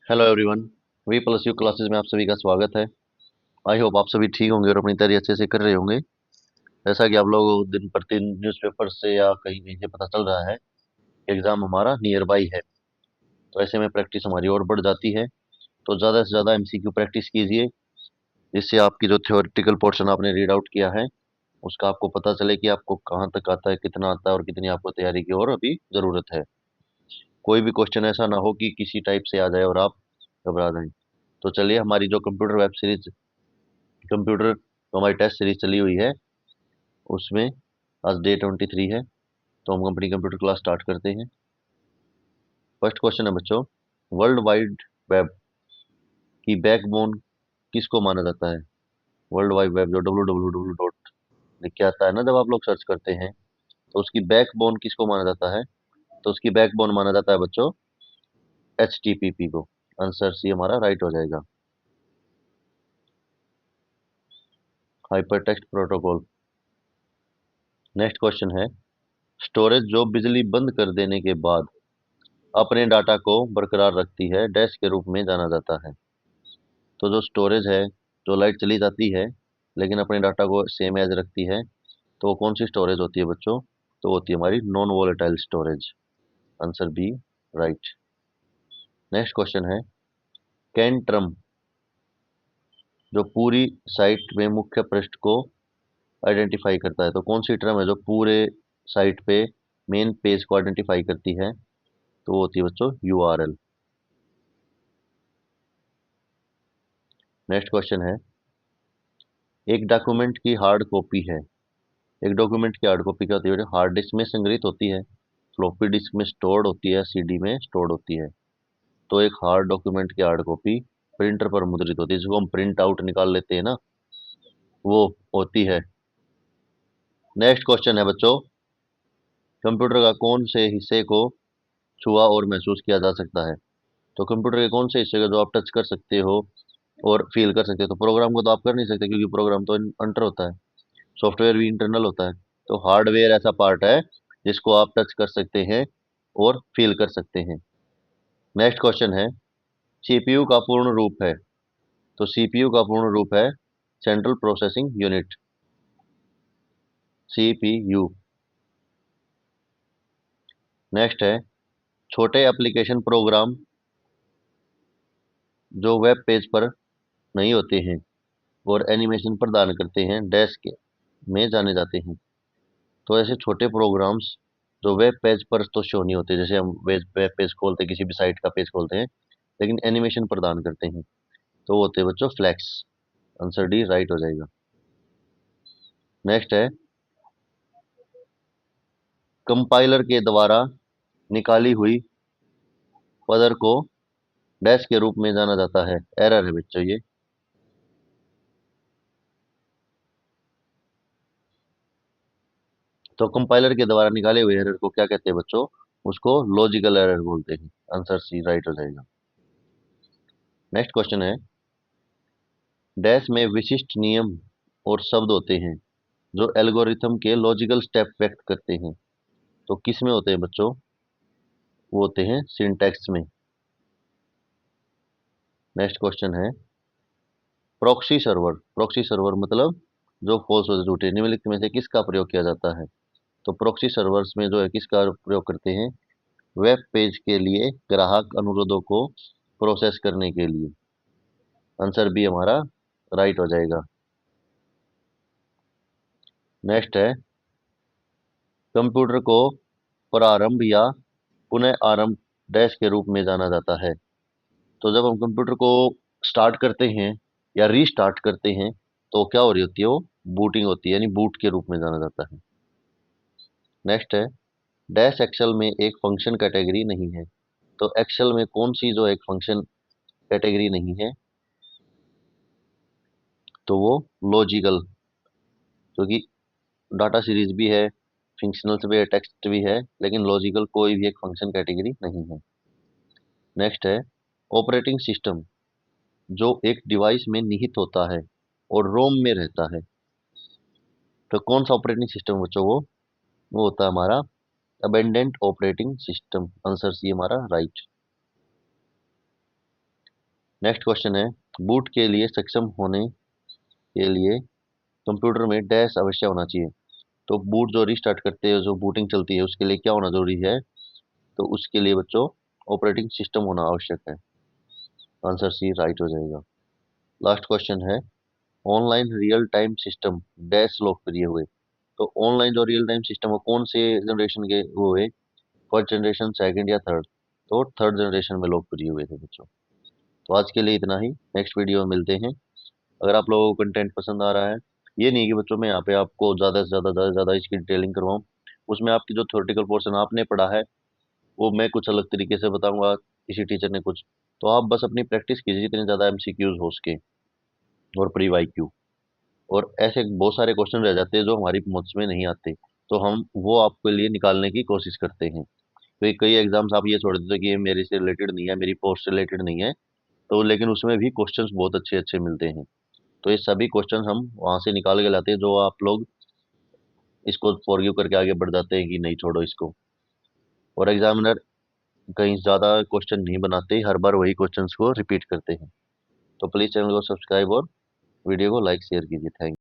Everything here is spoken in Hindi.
Hello everyone. We plus you classes में आप सभी का स्वागत है। आई होप आप सभी ठीक होंगे और अपनी तैयारी अच्छे से कर रहे होंगे। जैसा कि आप लोग दिन प्रतिदिन न्यूज़पेपर से या कहीं कहीं से पता चल रहा है, एग्ज़ाम हमारा नियर बाई है। तो ऐसे में प्रैक्टिस हमारी और बढ़ जाती है। तो ज़्यादा से ज़्यादा एमसीक्यू प्रैक्टिस कीजिए, जिससे आपकी जो थ्योरेटिकल पोर्शन आपने रीड आउट किया है उसका आपको पता चले कि आपको कहाँ तक आता है, कितना आता है और कितनी आपको तैयारी की और अभी ज़रूरत है। कोई भी क्वेश्चन ऐसा ना हो कि किसी टाइप से आ जाए और आप घबरा जाएं। तो चलिए, हमारी जो कंप्यूटर वेब सीरीज कंप्यूटर तो हमारी टेस्ट सीरीज चली हुई है, उसमें आज डे 23 है। तो हम अपनी कंप्यूटर क्लास स्टार्ट करते हैं। फर्स्ट क्वेश्चन है बच्चों, वर्ल्ड वाइड वेब की बैकबोन किसको माना जाता है? वर्ल्ड वाइड वेब जो www डॉट लिख के आता है ना, जब आप लोग सर्च करते हैं, तो उसकी बैकबोन किसको माना जाता है? तो उसकी बैकबोन माना जाता है बच्चों HTTP को। आंसर सी हमारा राइट हो जाएगा, hyper text protocol. Next question है, स्टोरेज जो बिजली बंद कर देने के बाद अपने डाटा को बरकरार रखती है, डैश के रूप में जाना जाता है। तो जो स्टोरेज है, जो लाइट चली जाती है लेकिन अपने डाटा को सेम एज रखती है, तो वो कौन सी स्टोरेज होती है बच्चों? तो होती है हमारी non volatile storage. Answer B right. Next question है, कैन ट्रम जो पूरी साइट में मुख्य पृष्ठ को आइडेंटिफाई करता है, तो कौन सी टर्म है जो पूरे साइट पे मेन पेज को आइडेंटिफाई करती है? तो वो होती है बच्चों URL। नेक्स्ट क्वेश्चन है, एक डॉक्यूमेंट की हार्ड कॉपी है। एक डॉक्यूमेंट की हार्ड कॉपी क्या होती है? हार्ड डिस्क में संग्रहित होती है, फ्लॉपी डिस्क में स्टोर्ड होती है, CD में स्टोर्ड होती है। तो एक हार्ड डॉक्यूमेंट की हार्ड कॉपी प्रिंटर पर मुद्रित होती है, जिसको हम प्रिंट आउट निकाल लेते हैं ना, वो होती है। नेक्स्ट क्वेश्चन है बच्चों, कंप्यूटर का कौन से हिस्से को छुआ और महसूस किया जा सकता है? तो कंप्यूटर के कौन से हिस्से का जो आप टच कर सकते हो और फील कर सकते हो? तो प्रोग्राम को तो आप कर नहीं सकते, क्योंकि प्रोग्राम तो अंटर होता है, सॉफ्टवेयर भी इंटरनल होता है। तो हार्डवेयर ऐसा पार्ट है जिसको आप टच कर सकते हैं और फील कर सकते हैं। नेक्स्ट क्वेश्चन है, CPU का पूर्ण रूप है? तो CPU का पूर्ण रूप है central processing unit, CPU। Next है, छोटे एप्लीकेशन प्रोग्राम जो वेब पेज पर नहीं होते हैं और एनिमेशन प्रदान करते हैं, डेस्क में जाने जाते हैं। तो ऐसे छोटे प्रोग्राम्स जो वेब पेज पर तो शो नहीं होते, जैसे हम वेब पेज खोलते हैं, किसी भी साइट का पेज खोलते हैं, लेकिन एनिमेशन प्रदान करते हैं, तो वो होते हैं बच्चों फ्लैक्स। आंसर डी राइट हो जाएगा। नेक्स्ट है, कंपाइलर के द्वारा निकाली हुई पदर को डैश के रूप में जाना जाता है। एरर है बच्चों ये। तो कंपाइलर के द्वारा निकाले हुए एरर को क्या कहते हैं बच्चों? उसको लॉजिकल एरर बोलते हैं। आंसर सी राइट हो जाएगा। नेक्स्ट क्वेश्चन है, डैश में विशिष्ट नियम और शब्द होते हैं जो एल्गोरिथम के लॉजिकल स्टेप व्यक्त करते हैं, तो किस में होते हैं बच्चों? वो होते हैं सिंटैक्स में। नेक्स्ट क्वेश्चन है, प्रॉक्सी सर्वर मतलब जो फॉल्स और झूठे निम्नलिखित में से किसका प्रयोग किया जाता है? तो प्रॉक्सी सर्वर्स में जो है किसका प्रयोग करते हैं? वेब पेज के लिए ग्राहक अनुरोधों को प्रोसेस करने के लिए। आंसर बी हमारा राइट हो जाएगा। नेक्स्ट है, कंप्यूटर को प्रारंभ या पुनः आरंभ डैश के रूप में जाना जाता है। तो जब हम कंप्यूटर को स्टार्ट करते हैं या रीस्टार्ट करते हैं, तो क्या हो रही होती है? वो बूटिंग होती है, यानी बूट के रूप में जाना जाता है। नेक्स्ट है, डैश एक्सेल में एक फंक्शन कैटेगरी नहीं है। तो एक्सेल में कौन सी जो एक फंक्शन कैटेगरी नहीं है? तो वो लॉजिकल, क्योंकि डाटा सीरीज भी है, फंक्शनल्स भी है, टेक्स्ट भी है, लेकिन लॉजिकल कोई भी एक फंक्शन कैटेगरी नहीं है। नेक्स्ट है, ऑपरेटिंग सिस्टम जो एक डिवाइस में निहित होता है और रोम में रहता है, तो कौन सा ऑपरेटिंग सिस्टम बच्चों? वो होता है हमारा abundant operating system. Answer C हमारा राइट। नेक्स्ट क्वेश्चन है, बूट के लिए सक्षम होने के लिए कंप्यूटर में डैश अवश्य होना चाहिए। तो बूट जो रिस्टार्ट करते हैं, जो बूटिंग चलती है, उसके लिए क्या होना जरूरी है? तो उसके लिए बच्चों ऑपरेटिंग सिस्टम होना आवश्यक है। आंसर सी राइट हो जाएगा। लास्ट क्वेश्चन है, online real time system dash लोकप्रिय हुए। तो ऑनलाइन जो रियल टाइम सिस्टम है कौन से जनरेशन के वो हुए? फर्स्ट जनरेशन, सेकंड या थर्ड? तो थर्ड जनरेशन में लोकप्रिय हुए थे बच्चों। तो आज के लिए इतना ही, नेक्स्ट वीडियो में मिलते हैं। अगर आप लोगों को कंटेंट पसंद आ रहा है, ये नहीं कि बच्चों मैं यहाँ पे आपको ज़्यादा इसकी डिटेलिंग करवाऊँ। उसमें आपकी जो थ्योरेटिकल पोर्शन आपने पढ़ा है वो मैं कुछ अलग तरीके से बताऊंगा, किसी टीचर ने कुछ। तो आप बस अपनी प्रैक्टिस कीजिए जितने ज़्यादा एमसीक्यूज हो सके, और प्री वाईक्यू। और ऐसे बहुत सारे क्वेश्चन रह जाते हैं जो हमारी समझ में नहीं आते, तो हम वो आपके लिए निकालने की कोशिश करते हैं। तो कई एग्जाम्स आप ये छोड़ देते हैं कि ये मेरे से रिलेटेड नहीं है, मेरी पोस्ट से रिलेटेड नहीं है, तो लेकिन उसमें भी क्वेश्चंस बहुत अच्छे अच्छे मिलते हैं। तो ये सभी क्वेश्चन हम वहाँ से निकाल के लाते हैं, जो आप लोग इसको फॉरगिव करके आगे बढ़ जाते हैं कि नहीं छोड़ो इसको। और एग्जामिनर कहीं ज़्यादा क्वेश्चन नहीं बनाते, हर बार वही क्वेश्चंस को रिपीट करते हैं। तो प्लीज़ चैनल को सब्सक्राइब और वीडियो को लाइक शेयर कीजिए। Thank you.